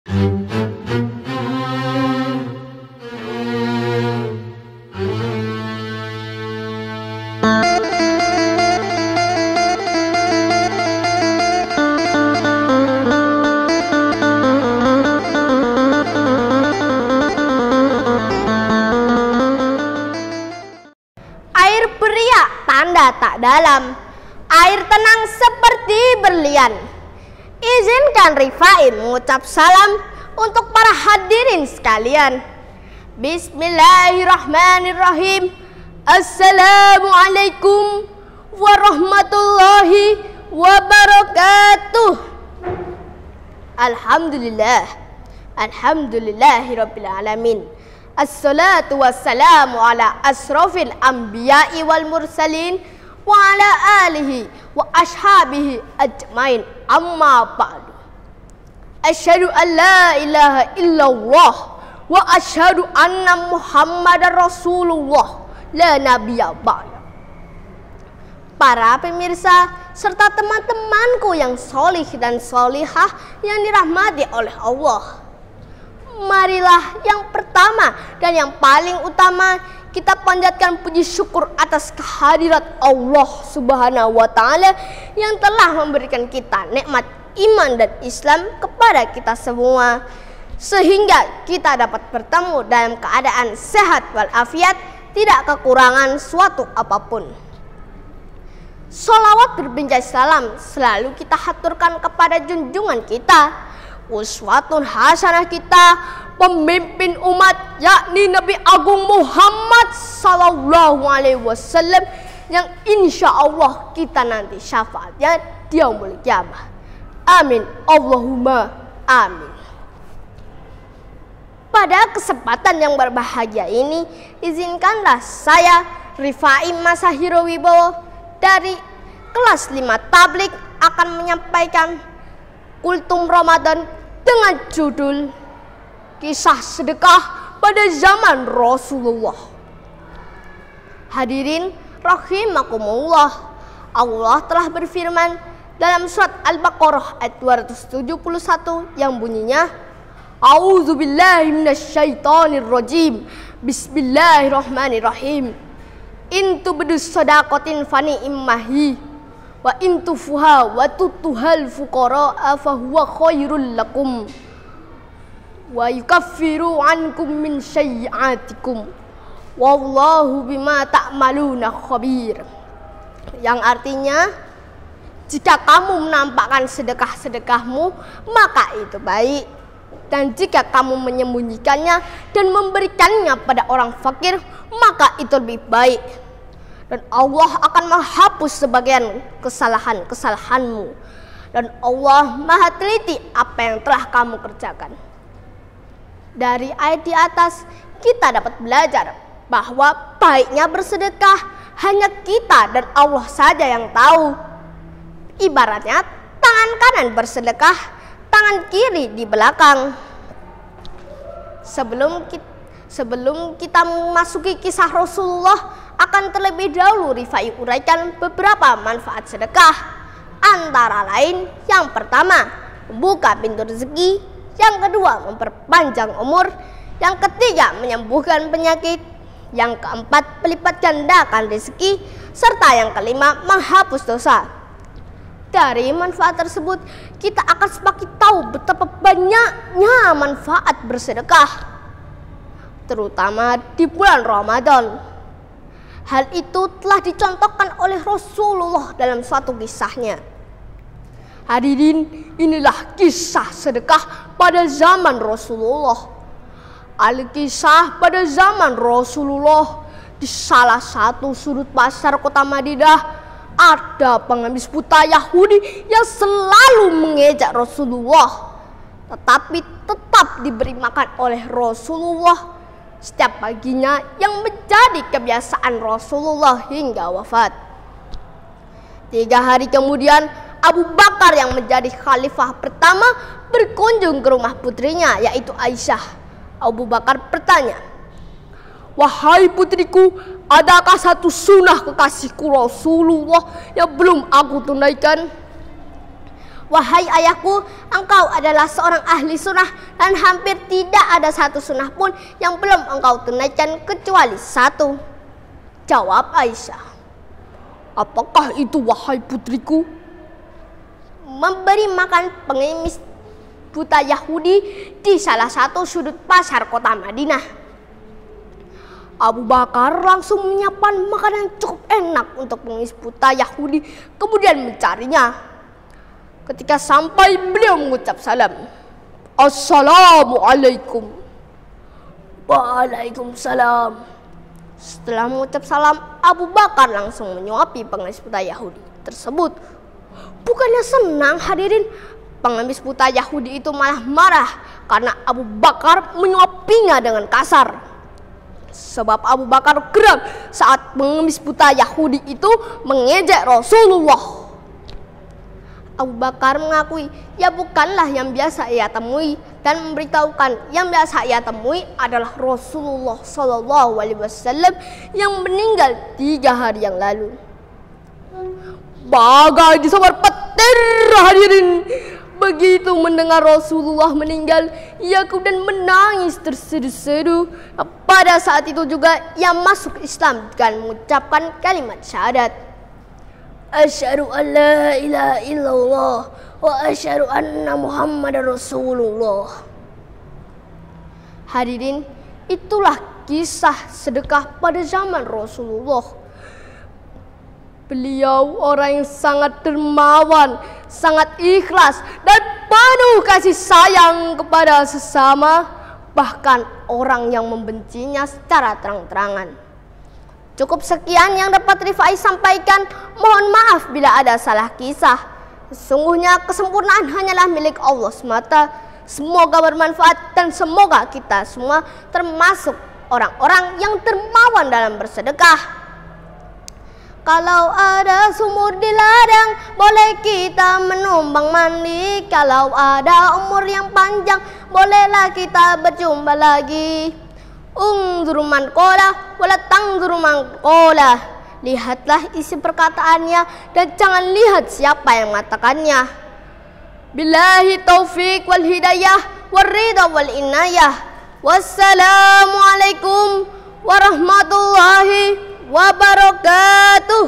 Air beriak tanda tak dalam, air tenang seperti berlian. Izinkan Rifai mengucap salam untuk para hadirin sekalian. Bismillahirrahmanirrahim. Assalamualaikum warahmatullahi wabarakatuh. Alhamdulillah, alhamdulillahirabbil alamin. Assalatu wassalamu ala asrofil anbiya'i wal mursalin wa ala alihi wa ashabihi ajmain, amma ba'du. Asyhadu an la ilaha illallah wa asyhadu anna muhammadar rasulullah la nabiyya ba'da. Para pemirsa serta teman-temanku yang solih dan solihah yang dirahmati oleh Allah, marilah yang pertama dan yang paling utama kita panjatkan puji syukur atas kehadirat Allah Subhanahu wa Ta'ala yang telah memberikan kita nikmat iman dan Islam kepada kita semua, sehingga kita dapat bertemu dalam keadaan sehat walafiat, tidak kekurangan suatu apapun. Sholawat berbinjai salam selalu kita haturkan kepada junjungan kita, uswatun hasanah kita, pemimpin umat, yakni Nabi Agung Muhammad sallallahu alaihi wasallam, yang insya Allah kita nanti syafaatnya di yaumul qiyamah. Amin, Allahumma amin. Pada kesempatan yang berbahagia ini, izinkanlah saya Rifai Masahiro Wibowo dari kelas 5 tablik akan menyampaikan kultum Ramadan dengan judul Kisah Sedekah pada Zaman Rasulullah. Hadirin rahimakumullah, Allah telah berfirman dalam surat Al-Baqarah ayat 271 yang bunyinya, A'udzubillahi minasyaitonirrajim. Bismillahirrahmanirrahim. In tubdus shadaqatin fani immahi wa in tufuha wa tutuhal fuqara fa huwa khairul lakum wa yukaffiru ankum min sayyi'atikum wallahu bima ta'maluna khabir. Yang artinya, jika kamu menampakkan sedekah-sedekahmu maka itu baik, dan jika kamu menyembunyikannya dan memberikannya pada orang fakir maka itu lebih baik, dan Allah akan menghapus sebagian kesalahan-kesalahanmu, dan Allah maha teliti apa yang telah kamu kerjakan. Dari ayat di atas kita dapat belajar bahwa baiknya bersedekah hanya kita dan Allah saja yang tahu. Ibaratnya tangan kanan bersedekah, tangan kiri di belakang. Sebelum kita memasuki kisah Rasulullah, akan terlebih dahulu Rifai uraikan beberapa manfaat sedekah. Antara lain, yang pertama, membuka pintu rezeki. Yang kedua, memperpanjang umur. Yang ketiga, menyembuhkan penyakit. Yang keempat, melipat gandakan rezeki. Serta yang kelima, menghapus dosa. Dari manfaat tersebut, kita akan semakin tahu betapa banyaknya manfaat bersedekah, terutama di bulan Ramadan. Hal itu telah dicontohkan oleh Rasulullah dalam suatu kisahnya. Hadirin, inilah kisah sedekah pada zaman Rasulullah. Al-kisah pada zaman Rasulullah, di salah satu sudut pasar kota Madinah, ada pengemis buta Yahudi yang selalu mengejek Rasulullah, tetapi tetap diberi makan oleh Rasulullah setiap paginya, yang menjadi kebiasaan Rasulullah hingga wafat. 3 hari kemudian, Abu Bakar yang menjadi khalifah pertama berkunjung ke rumah putrinya, yaitu Aisyah. Abu Bakar bertanya, "Wahai putriku, adakah satu sunnah kekasihku Rasulullah yang belum aku tunaikan?" Wahai ayahku, engkau adalah seorang ahli sunnah dan hampir tidak ada satu sunnah pun yang belum engkau tunaikan kecuali satu. Jawab Aisyah. Apakah itu wahai putriku? Memberi makan pengemis buta Yahudi di salah satu sudut pasar kota Madinah. Abu Bakar langsung menyiapkan makanan cukup enak untuk pengemis buta Yahudi, kemudian mencarinya. Ketika sampai, beliau mengucap salam. Assalamualaikum. Waalaikumsalam. Setelah mengucap salam, Abu Bakar langsung menyuapi pengemis buta Yahudi tersebut. Bukannya senang hadirin, pengemis buta Yahudi itu malah marah karena Abu Bakar menyuapinya dengan kasar. Sebab Abu Bakar geram saat pengemis buta Yahudi itu mengejek Rasulullah. Abu Bakar mengakui, ya bukanlah yang biasa ia temui, dan memberitahukan yang biasa ia temui adalah Rasulullah SAW yang meninggal 3 hari yang lalu. Bagai disambar petir hadirin. Begitu mendengar Rasulullah meninggal, ia kemudian menangis tersedu-sedu. Pada saat itu juga ia masuk Islam dengan mengucapkan kalimat syahadat. Asyhadu an la ilaha illallah wa asyhadu anna Muhammadar Rasulullah. Hadirin, itulah kisah sedekah pada zaman Rasulullah. Beliau orang yang sangat dermawan, sangat ikhlas, dan penuh kasih sayang kepada sesama, bahkan orang yang membencinya secara terang-terangan. Cukup sekian yang dapat Rifai sampaikan. Mohon maaf bila ada salah kisah. Sesungguhnya kesempurnaan hanyalah milik Allah semata. Semoga bermanfaat dan semoga kita semua termasuk orang-orang yang dermawan dalam bersedekah. Kalau ada sumur di ladang, boleh kita menumbang mandi. Kalau ada umur yang panjang, bolehlah kita berjumpa lagi. Unzur man qala wala tanzur man qala. Lihatlah isi perkataannya dan jangan lihat siapa yang mengatakannya. Billahi taufiq wal hidayah wal ridha wal inayah. Wassalamualaikum warahmatullahi wabarakatuh.